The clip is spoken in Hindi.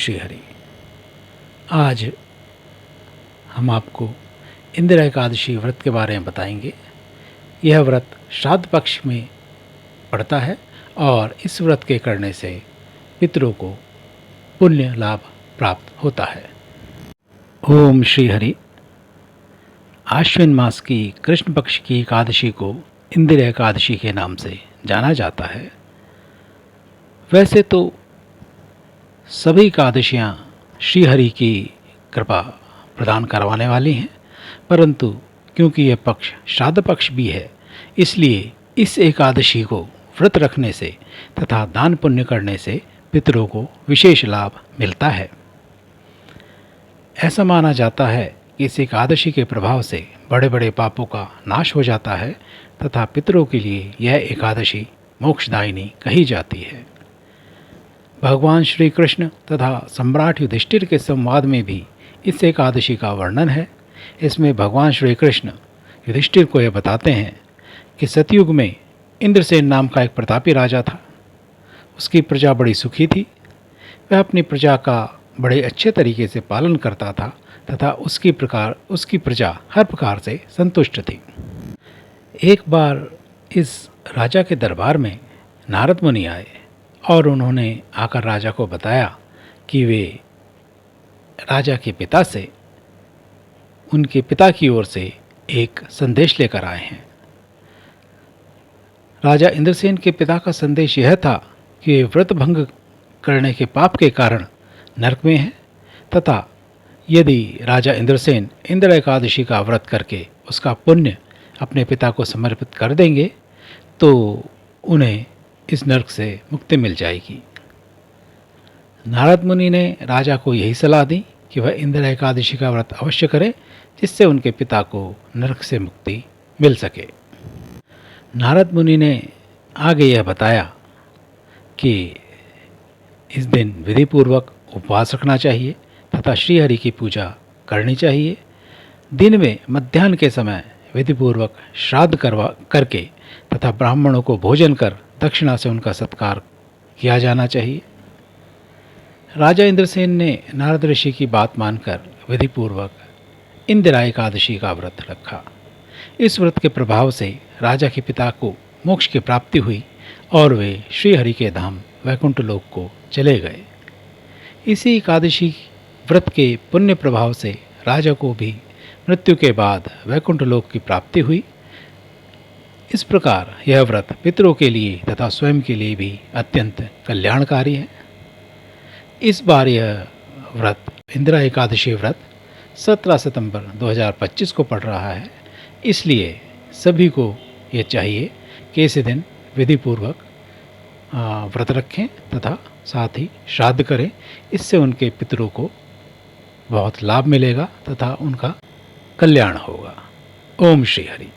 श्री हरि। आज हम आपको इंदिरा एकादशी व्रत के बारे में बताएंगे। यह व्रत श्राद्ध पक्ष में पड़ता है और इस व्रत के करने से पितरों को पुण्य लाभ प्राप्त होता है। ओम श्री हरि। आश्विन मास की कृष्ण पक्ष की एकादशी को इंदिरा एकादशी के नाम से जाना जाता है। वैसे तो सभी एकादशियाँ श्रीहरि की कृपा प्रदान करवाने वाली हैं, परंतु क्योंकि यह पक्ष श्राद्ध पक्ष भी है, इसलिए इस एकादशी को व्रत रखने से तथा दान पुण्य करने से पितरों को विशेष लाभ मिलता है। ऐसा माना जाता है कि इस एकादशी के प्रभाव से बड़े बड़े पापों का नाश हो जाता है तथा पितरों के लिए यह एकादशी मोक्षदायिनी कही जाती है। भगवान श्री कृष्ण तथा सम्राट युधिष्ठिर के संवाद में भी इस एकादशी का वर्णन है। इसमें भगवान श्री कृष्ण युधिष्ठिर को यह बताते हैं कि सतयुग में इंद्रसेन नाम का एक प्रतापी राजा था। उसकी प्रजा बड़ी सुखी थी। वह अपनी प्रजा का बड़े अच्छे तरीके से पालन करता था तथा उसकी प्रजा हर प्रकार से संतुष्ट थी। एक बार इस राजा के दरबार में नारद मुनि आए और उन्होंने आकर राजा को बताया कि वे राजा के पिता से उनके पिता की ओर से एक संदेश लेकर आए हैं। राजा इंद्रसेन के पिता का संदेश यह था कि वे व्रत भंग करने के पाप के कारण नरक में हैं तथा यदि राजा इंद्रसेन इंदिरा एकादशी का व्रत करके उसका पुण्य अपने पिता को समर्पित कर देंगे तो उन्हें इस नरक से मुक्ति मिल जाएगी। नारद मुनि ने राजा को यही सलाह दी कि वह इंदिरा एकादशी का व्रत अवश्य करे, जिससे उनके पिता को नरक से मुक्ति मिल सके। नारद मुनि ने आगे यह बताया कि इस दिन विधिपूर्वक उपवास रखना चाहिए तथा श्रीहरि की पूजा करनी चाहिए। दिन में मध्याह्न के समय विधिपूर्वक श्राद्ध करके तथा ब्राह्मणों को भोजन कर दक्षिणा से उनका सत्कार किया जाना चाहिए। राजा इंद्रसेन ने नारद ऋषि की बात मानकर विधिपूर्वक इंदिरा एकादशी का व्रत रखा। इस व्रत के प्रभाव से राजा के पिता को मोक्ष की प्राप्ति हुई और वे श्रीहरि के धाम वैकुंठ लोक को चले गए। इसी एकादशी व्रत के पुण्य प्रभाव से राजा को भी मृत्यु के बाद वैकुंठ लोक की प्राप्ति हुई। इस प्रकार यह व्रत पितरों के लिए तथा स्वयं के लिए भी अत्यंत कल्याणकारी है। इस बार यह व्रत इंदिरा एकादशी व्रत 17 सितंबर 2025 को पड़ रहा है, इसलिए सभी को ये चाहिए कि इस दिन विधिपूर्वक व्रत रखें तथा साथ ही श्राद्ध करें। इससे उनके पितरों को बहुत लाभ मिलेगा तथा उनका कल्याण होगा। ओम श्री हरि।